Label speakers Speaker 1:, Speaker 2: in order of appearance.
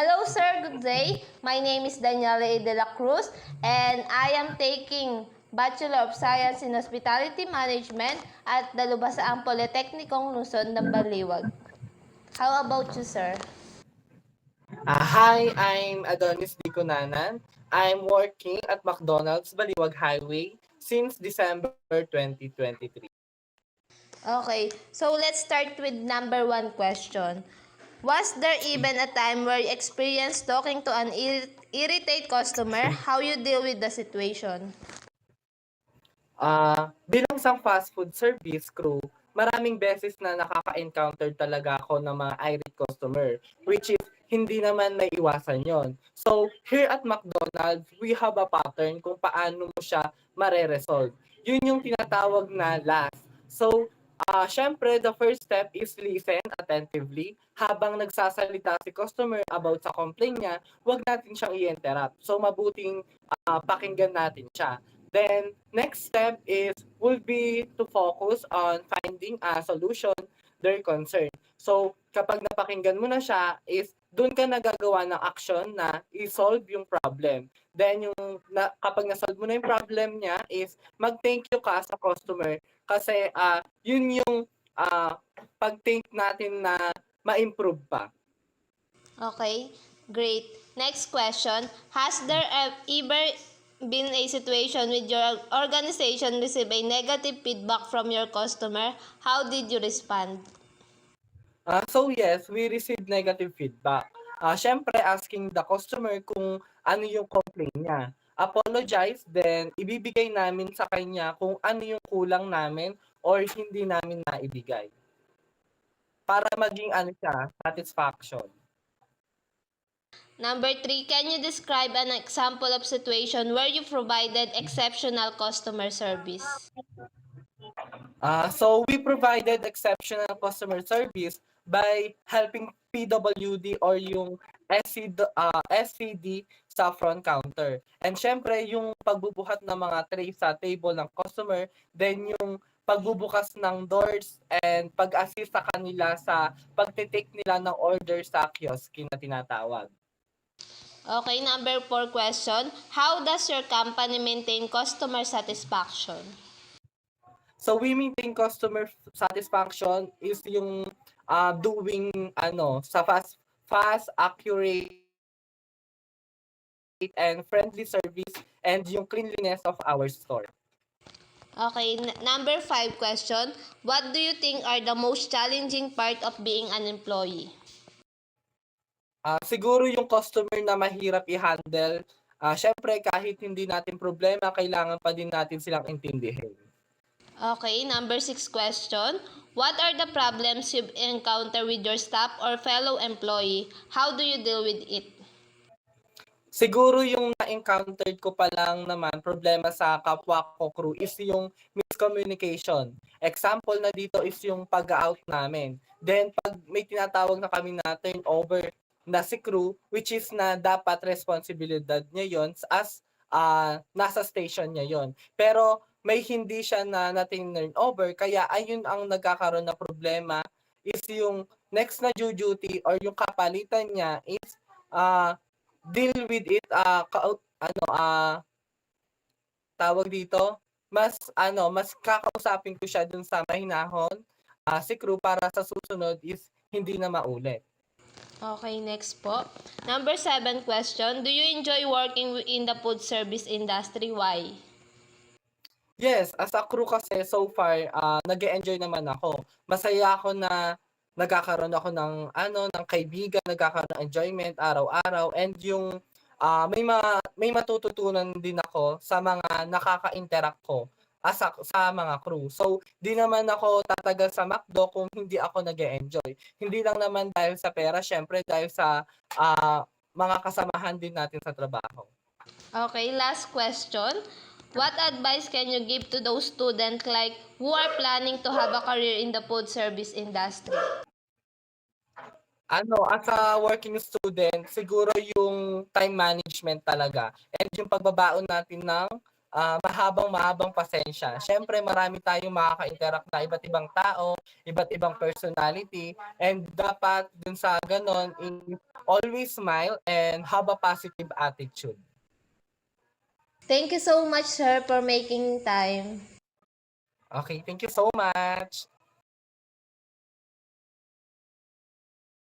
Speaker 1: Hello, sir. Good day. My name is Daniela A. De la Cruz, and I am taking Bachelor of Science in Hospitality Management at Dalubasaang Politeknikong Luzon ng Baliwag. How about you, sir?
Speaker 2: Hi, I'm Adonis Diconanan. I'm working at McDonald's Baliwag Highway since December 2023.
Speaker 1: Okay, so let's start with number one question. Was there even a time where you experienced talking to an irritated customer? How you deal with the situation?
Speaker 2: Bilang isang fast food service crew, maraming beses na nakaka-encounter talaga ako ng mga irate customer, which is hindi naman naiiwasan yon. So, here at McDonald's, we have a pattern kung paano mo siya mare-resolve. Yun yung tinatawag na last. So, syempre, the first step is listen attentively. Habang nagsasalita si customer about sa complaint niya, huwag natin siyang i-interrupt. So, mabuting pakinggan natin siya. Then, next step is will be to focus on finding a solution their concern. So, kapag napakinggan mo na siya, is doon ka nagagawa ng action na i-solve yung problem. Then, kapag na-solve mo na yung problem niya, is mag-thank you ka sa customer kasi yun yung pag-thank natin na ma-improve pa.
Speaker 1: Okay, great. Next question. Has there ever been a situation with your organization receive a negative feedback from your customer? How did you respond?
Speaker 2: So yes, we received negative feedback. Syempre asking the customer kung ano yung complaint niya. Apologize, then ibibigay namin sa kanya kung ano yung kulang namin or hindi namin naibigay. Para maging ano siya, satisfaction.
Speaker 1: Number three, can you describe an example of situation where you provided exceptional customer service?
Speaker 2: So we provided exceptional customer service by helping PWD or yung SCD sa front counter. And syempre, yung pagbubuhat ng mga tray sa table ng customer, then yung pagbubukas ng doors and pag-assist sa kanila sa pagtitake nila ng order sa kiosk na tinatawag.
Speaker 1: Okay, number four question. How does your company maintain customer satisfaction?
Speaker 2: So we maintain customer satisfaction is yung doing sa fast, accurate and friendly service and yung cleanliness of our store.
Speaker 1: Okay, number five question. What do you think are the most challenging part of being an employee?
Speaker 2: Siguro yung customer na mahirap i-handle, syempre kahit hindi natin problema, kailangan pa din natin silang intindihin.
Speaker 1: Okay, number six question. What are the problems you encounter with your staff or fellow employee? How do you deal with it?
Speaker 2: Siguro yung na-encountered ko pa lang naman problema sa kapwa ko crew is yung miscommunication. Example na dito is yung pag-out namin. Then pag may tinatawag na kami na turnover na si crew, which is na dapat responsibilidad niya yon as nasa station niya yon. Pero may hindi siya na turnover, kaya ayun ang nagkakaroon na problema is yung next na due duty or yung kapalitan niya is deal with it, tawag dito, mas kakausapin ko siya dun sa mahinahon, si crew para sa susunod is hindi na maulit.
Speaker 1: Okay, next po. Number seven question. Do you enjoy working in the food service industry? Why?
Speaker 2: Yes, as a crew kasi so far, nag-e-enjoy naman ako. Masaya ako na nagkakaroon ako ng kaibigan, nagkakaroon ng enjoyment araw-araw and yung may matututunan din ako sa mga nakaka-interact ko sa mga crew. So, di naman ako tatagal sa McDo kung hindi ako nag-e-enjoy. Hindi lang naman dahil sa pera, syempre dahil sa mga kasamahan din natin sa trabaho.
Speaker 1: Okay, last question. What advice can you give to those students like who are planning to have a career in the food service industry?
Speaker 2: As a working student, siguro yung time management talaga and yung pagbabaon natin ng mahabang pasensya. Siyempre, marami tayong makaka-interact na iba't ibang tao, iba't ibang personality, and dapat dun sa ganon, always smile and have a positive attitude.
Speaker 1: Thank you so much, sir, for making time.
Speaker 2: Okay, thank you so much.